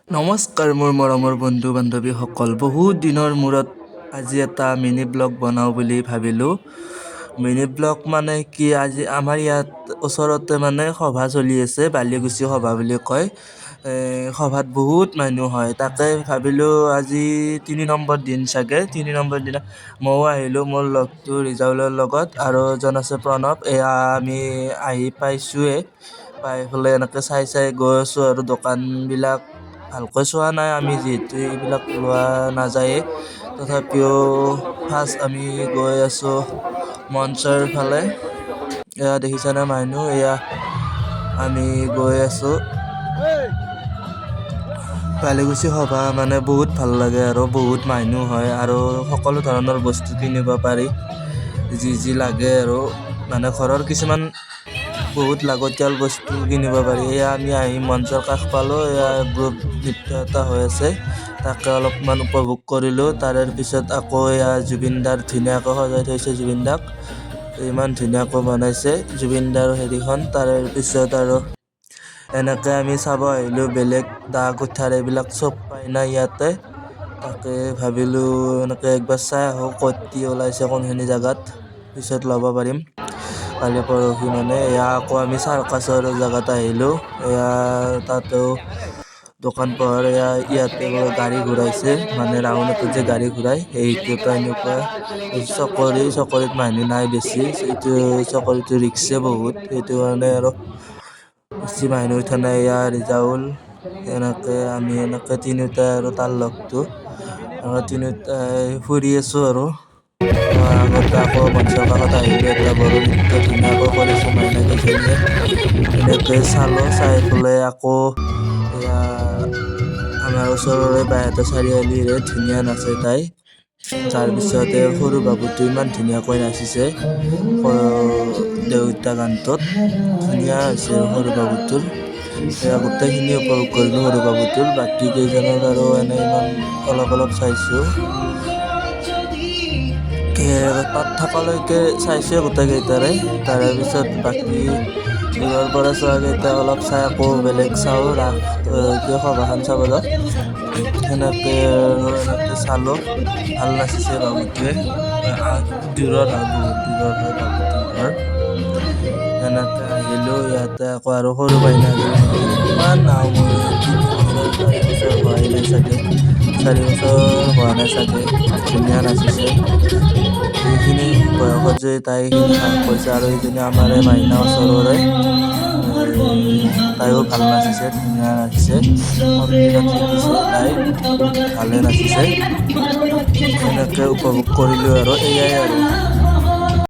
নমস্কাৰ মোৰ মৰমৰ বন্ধু বান্ধৱীসকল। বহুত দিনৰ মূৰত আজি এটা মিনি ব্লগ বনাওঁ বুলি ভাবিলোঁ। মিনি ব্লগ মানে কি, আজি আমাৰ ইয়াত ওচৰতে মানে সভা চলি আছে, বালিগুচি সভা বুলি কয়। সভাত বহুত মানুহ হয়, তাকে ভাবিলোঁ আজি 3 নম্বৰ দিন চাগে, 3 নম্বৰ দিনা ময়ো আহিলোঁ মোৰ লগটো ৰিজাউলৰ লগত, আৰু এজন আছে প্ৰণৱ। এয়া আমি আহি পাইছোঁৱে, পাই পেলাই এনেকৈ চাই গৈ আছোঁ আৰু দোকানবিলাক ভালকৈ চোৱা নাই আমি, যিহেতু এইবিলাক লোৱা নাযায়েই। তথাপিও ফাৰ্ষ্ট আমি গৈ আছোঁ মঞ্চৰ ফালে। এয়া দেখিছানে মানুহ, এয়া আমি গৈ আছোঁ। বালিগুচি সভা মানে বহুত ভাল লাগে আৰু বহুত মানুহ হয়, আৰু সকলো ধৰণৰ বস্তু কিনিব পাৰি, যি লাগে আৰু মানে ঘৰৰ কিছুমান বহুত লাগতিয়াল বস্তু কিনিব পাৰি। এয়া আমি আহি মঞ্চৰ কাষ পালোঁ, এয়া গ্ৰুপ নৃত্য এটা হৈ আছে, তাকে অলপমান উপভোগ কৰিলোঁ। তাৰে পিছত আকৌ এয়া জুবিনদাৰ ধুনীয়াকৈ সজাই থৈছে, জুবিনদাক ইমান ধুনীয়াকৈ বনাইছে জুবিনদাৰ হেৰিখন। তাৰে পিছত আৰু এনেকৈ আমি চাব আহিলোঁ, বেলেগ দা কুঠাৰ এইবিলাক চব পাই না ইয়াতে। তাকে ভাবিলোঁ এনেকৈ একবাৰ চাই আহোঁ ক'ত কি ওলাইছে, কোনখিনি জেগাত পিছত ল'ব পাৰিম কালি পৰহি মানে। এয়া আকৌ আমি চাৰ্কাছৰ জেগাত আহিলোঁ, এয়া তাতেও দোকান পোহাৰ। ইয়াতে গাড়ী ঘূৰাইছে, মানে ৰাউণ্ডত যে গাড়ী ঘূৰাই এইটোতো এনেকুৱা। চকৰিত মানুহ নাই বেছি, এইটো চকৰিটো ৰিক্সে বহুত, সেইটো কাৰণে আৰু বেছি মানুহ উঠা নাই। এয়া ৰিজাউল, এনেকৈ আমি এনেকৈ তিনিওটাই আৰু তাৰ লগটো তিনিওটাই ফুৰি আছোঁ আৰু। আগতে আকৌ মঞ্চৰ কাষত আহিলোঁ, এটা বড়ো নৃত্য ধুনীয়াকৈ কৰিছে মাইনাকেইজনীয়ে, এনেকৈ চালোঁ। চাই পেলাই আকৌ এয়া আমাৰ ওচৰৰে বাইহাটা চাৰিআলিৰে ধুনীয়া নাচে তাই। তাৰপিছতে সৰু বাবুটো ইমান ধুনীয়াকৈ নাচিছে দেউতা গানটোত, ধুনীয়া হৈছে সৰু বাবুটোৰ। এয়া গোটেইখিনি উপভোগ কৰিলোঁ সৰু বাবুটোৰ, বাকী কেইজনৰ আৰু এনেই ইমান অলপ চাইছোঁ। তাত থকালৈকে চাইছোঁ গোটেইকেইটাৰে, তাৰে পিছত বাকী দূৰৰ পৰা চোৱাকেইটা অলপ চাই আকৌ বেলেগ চাওঁ, ৰাস সভাখন চাব যাওঁ। সেনেকৈ আৰু এনেকৈ চালোঁ, ভাল নাচিছে বাবুটোৱে। দূৰৰ হয়, বহুত দূৰৰ হয় বাবুটোৰ ঘৰ। এনেকৈ আহিলোঁ ইয়াতে আকৌ, আৰু সৰু মাইনাজনী কিমান নাওঁ, মই 4 বছৰ হোৱাই নাই চাগে, 4 বছৰ হোৱা নাই চাগে, ধুনীয়া নাচিছে। এইখিনি বয়সত যে তাই এইখিনি সাহস কৰিছে, আৰু এইজনী আমাৰে মাইনা ওচৰৰে, তাইও ভাল নাচিছে, ধুনীয়া নাচিছে, কম দিনত শিকিছে তাই, ভালে নাচিছে। এনেকৈ উপভোগ কৰিলোঁ আৰু এয়াই আৰু।